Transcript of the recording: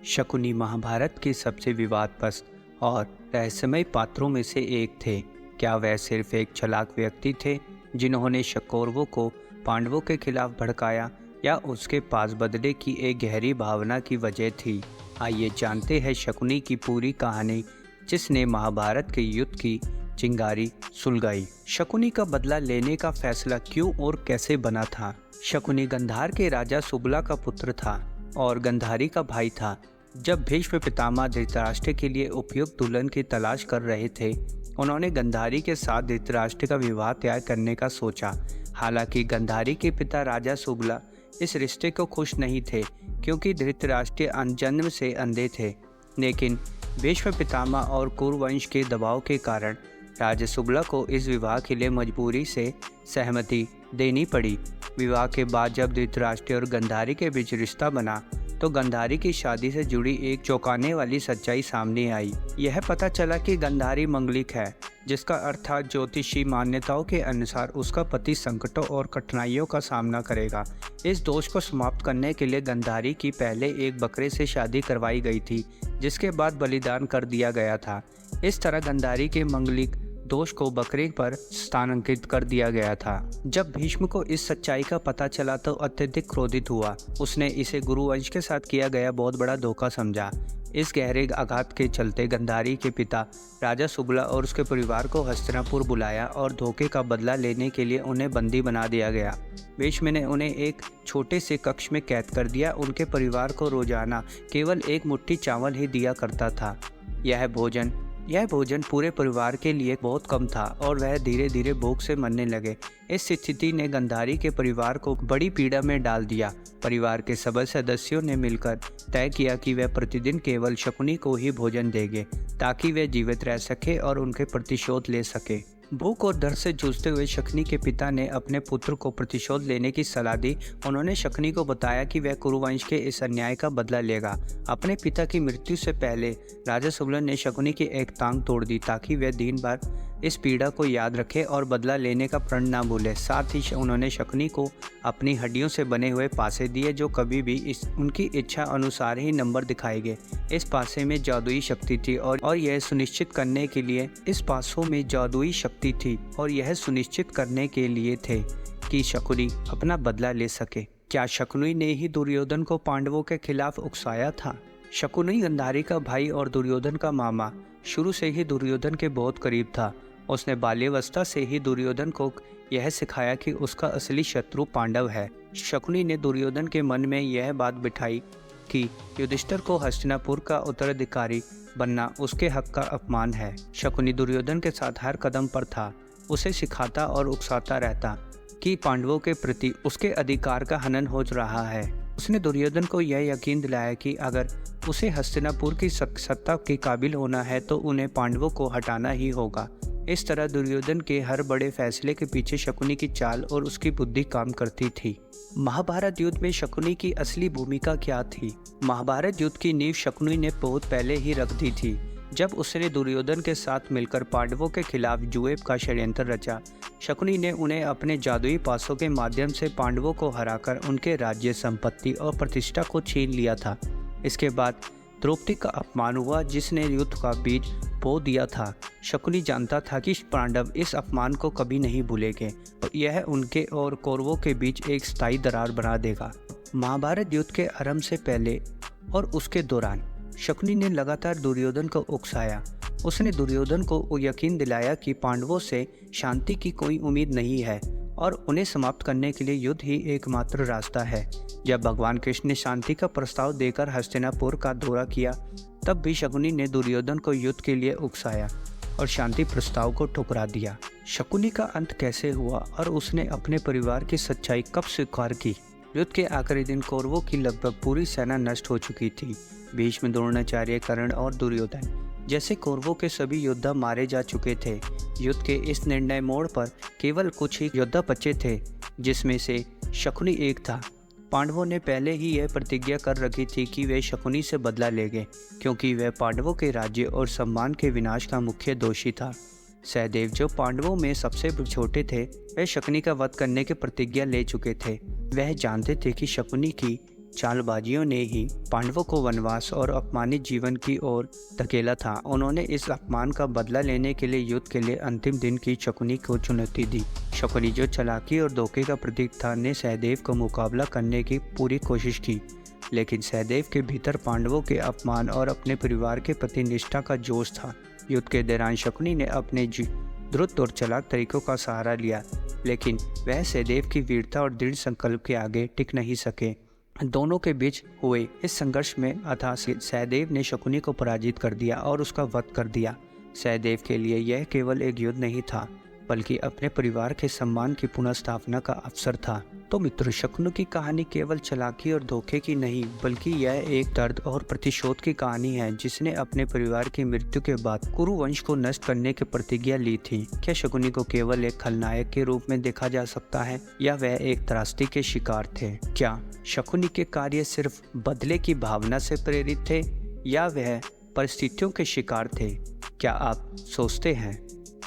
शकुनी महाभारत के सबसे विवादास्पद और रहस्यमय पात्रों में से एक थे। क्या वह सिर्फ एक चालाक व्यक्ति थे जिन्होंने कौरवों को पांडवों के खिलाफ भड़काया, या उसके पास बदले की एक गहरी भावना की वजह थी? आइए जानते हैं शकुनी की पूरी कहानी, जिसने महाभारत के युद्ध की चिंगारी सुलगाई। शकुनी का बदला लेने का फैसला क्यों और कैसे बना था? शकुनी गंधार के राजा सुबला का पुत्र था और गंधारी का भाई था। जब भीष्म पितामह धृतराष्ट्र के लिए उपयुक्त दुल्हन की तलाश कर रहे थे, उन्होंने गंधारी के साथ धृतराष्ट्र का विवाह तय करने का सोचा। हालांकि गंधारी के पिता राजा सुबला इस रिश्ते को खुश नहीं थे, क्योंकि धृतराष्ट्र जन्म से अंधे थे। लेकिन भीष्म पितामह और कुरुवंश के दबाव के कारण राजा सुबला को इस विवाह के लिए मजबूरी से सहमति देनी पड़ी। विवाह के बाद जब धृतराष्ट्र और गंधारी के बीच रिश्ता बना, तो गंधारी की शादी से जुड़ी एक चौंकाने वाली सच्चाई सामने आई। यह पता चला कि गंधारी मंगलिक है, जिसका अर्थ था ज्योतिषी मान्यताओं के अनुसार उसका पति संकटों और कठिनाइयों का सामना करेगा। इस दोष को समाप्त करने के लिए गंधारी की पहले एक बकरे से शादी करवाई गई थी, जिसके बाद बलिदान कर दिया गया था। इस तरह गंधारी के मंगलिक दोष को बकरे पर स्थानांतरित कर दिया गया था। जब भीष्म को इस सच्चाई का पता चला तो अत्यधिक क्रोधित हुआ। उसने इसे गुरुवंश के साथ किया गया बहुत बड़ा धोखा समझा। इस गहरे आघात के चलते गंधारी के पिता राजा सुबला और उसके परिवार को हस्तिनापुर बुलाया और धोखे का बदला लेने के लिए उन्हें बंदी बना दिया गया। भीष्म ने उन्हें एक छोटे से कक्ष में कैद कर दिया। उनके परिवार को रोजाना केवल एक मुट्ठी चावल ही दिया करता था। यह भोजन पूरे परिवार के लिए बहुत कम था और वह धीरे धीरे भूख से मरने लगे। इस स्थिति ने गंधारी के परिवार को बड़ी पीड़ा में डाल दिया। परिवार के सभी सदस्यों ने मिलकर तय किया कि वह प्रतिदिन केवल शकुनी को ही भोजन देंगे, ताकि वे जीवित रह सके और उनके प्रतिशोध ले सके। भूख और डर से जूझते हुए शकुनी के पिता ने अपने पुत्र को प्रतिशोध लेने की सलाह दी। उन्होंने शकुनी को बताया कि वह कुरुवंश के इस अन्याय का बदला लेगा। अपने पिता की मृत्यु से पहले राजा सुबला ने शकुनी की एक टांग तोड़ दी, ताकि वह दिन भर इस पीड़ा को याद रखे और बदला लेने का प्रण न भूले। साथ ही उन्होंने शकुनी को अपनी हड्डियों से बने हुए पासे दिए, जो कभी भी उनकी इच्छा अनुसार ही नंबर दिखाएंगे। इस पासे में जादुई शक्ति थी और यह सुनिश्चित करने के लिए थे कि शकुनी अपना बदला ले सके। क्या शकुनी ने ही दुर्योधन को पांडवों के खिलाफ उकसाया था? शकुनी गंधारी का भाई और दुर्योधन का मामा शुरू से ही दुर्योधन के बहुत करीब था। उसने बाल्यावस्था से ही दुर्योधन को यह सिखाया कि उसका असली शत्रु पांडव है। शकुनी ने दुर्योधन के मन में यह बात बिठाई कि युधिष्ठिर को हस्तिनापुर का उत्तराधिकारी बनना उसके हक का अपमान है। शकुनी दुर्योधन के साथ हर कदम पर था, उसे सिखाता और उकसाता रहता कि पांडवों के प्रति उसके अधिकार का हनन हो रहा है। उसने दुर्योधन को यह यकीन दिलाया कि अगर उसे हस्तिनापुर की सत्ता के काबिल होना है तो उन्हें पांडवों को हटाना ही होगा। इस तरह दुर्योधन के हर बड़े फैसले के पीछे शकुनी की चाल और उसकी बुद्धि काम करती थी। महाभारत युद्ध में शकुनी की असली भूमिका क्या थी? महाभारत युद्ध की नींव शकुनी ने बहुत पहले ही रख दी थी, जब उसने दुर्योधन के साथ मिलकर पांडवों के खिलाफ जुए का षड्यंत्र रचा। शकुनी ने उन्हें अपने जादुई पासों के माध्यम से पांडवों को हराकर उनके राज्य, संपत्ति और प्रतिष्ठा को छीन लिया था। इसके बाद द्रौपदी का अपमान हुआ, जिसने युद्ध का बीज बो दिया था। शकुनी जानता था कि पांडव इस अपमान को कभी नहीं भूलेंगे और यह उनके और कौरवों के बीच एक स्थायी दरार बना देगा। महाभारत युद्ध के आरंभ से पहले और उसके दौरान शकुनी ने लगातार दुर्योधन को उकसाया। उसने दुर्योधन को यकीन दिलाया कि पांडवों से शांति की कोई उम्मीद नहीं है और उन्हें समाप्त करने के लिए युद्ध ही एकमात्र रास्ता है। जब भगवान कृष्ण ने शांति का प्रस्ताव देकर हस्तिनापुर का दौरा किया, तब भी शकुनी ने दुर्योधन को युद्ध के लिए उकसाया और शांति प्रस्ताव को ठुकरा दिया। शकुनी का अंत कैसे हुआ और उसने अपने परिवार की सच्चाई कब स्वीकार की? युद्ध के आखिरी दिन कौरवों की लगभग पूरी सेना नष्ट हो चुकी थी। भीष्म, द्रोणाचार्य, कर्ण और दुर्योधन जैसे कौरवों के सभी योद्धा मारे जा चुके थे। युद्ध के इस निर्णय मोड़ पर केवल कुछ ही योद्धा बचे थे, जिसमें से शकुनी एक था। पांडवों ने पहले ही यह प्रतिज्ञा कर रखी थी कि वे शकुनी से बदला लेंगे, क्योंकि वह पांडवों के राज्य और सम्मान के विनाश का मुख्य दोषी था। सहदेव, जो पांडवों में सबसे छोटे थे, वह शकुनी का वध करने की प्रतिज्ञा ले चुके थे। वह जानते थे कि शकुनी की चालबाजियों ने ही पांडवों को वनवास और अपमानित जीवन की ओर धकेला था। उन्होंने इस अपमान का बदला लेने के लिए युद्ध के लिए अंतिम दिन की शकुनी को चुनौती दी। शकुनी, जो चालाकी और धोखे का प्रतीक था, ने सहदेव का मुकाबला करने की पूरी कोशिश की, लेकिन सहदेव के भीतर पांडवों के अपमान और अपने परिवार के प्रति निष्ठा का जोश था। युद्ध के दौरान शकुनी ने अपने द्रुत और चालाक तरीकों का सहारा लिया, लेकिन वह सहदेव की वीरता और दृढ़ संकल्प के आगे टिक नहीं सके। दोनों के बीच हुए इस संघर्ष में अतः सहदेव ने शकुनी को पराजित कर दिया और उसका वध कर दिया। सहदेव के लिए यह केवल एक युद्ध नहीं था, बल्कि अपने परिवार के सम्मान की पुनर्स्थापना का अवसर था। तो मित्रों, शकुनी की कहानी केवल चालाकी और धोखे की नहीं, बल्कि यह एक दर्द और प्रतिशोध की कहानी है, जिसने अपने परिवार की मृत्यु के बाद कुरु वंश को नष्ट करने की प्रतिज्ञा ली थी। क्या शकुनी को केवल एक खलनायक के रूप में देखा जा सकता है, या वह एक त्रासदी के शिकार थे? क्या शकुनी के कार्य सिर्फ बदले की भावना से प्रेरित थे, या वह परिस्थितियों के शिकार थे? क्या आप सोचते हैं?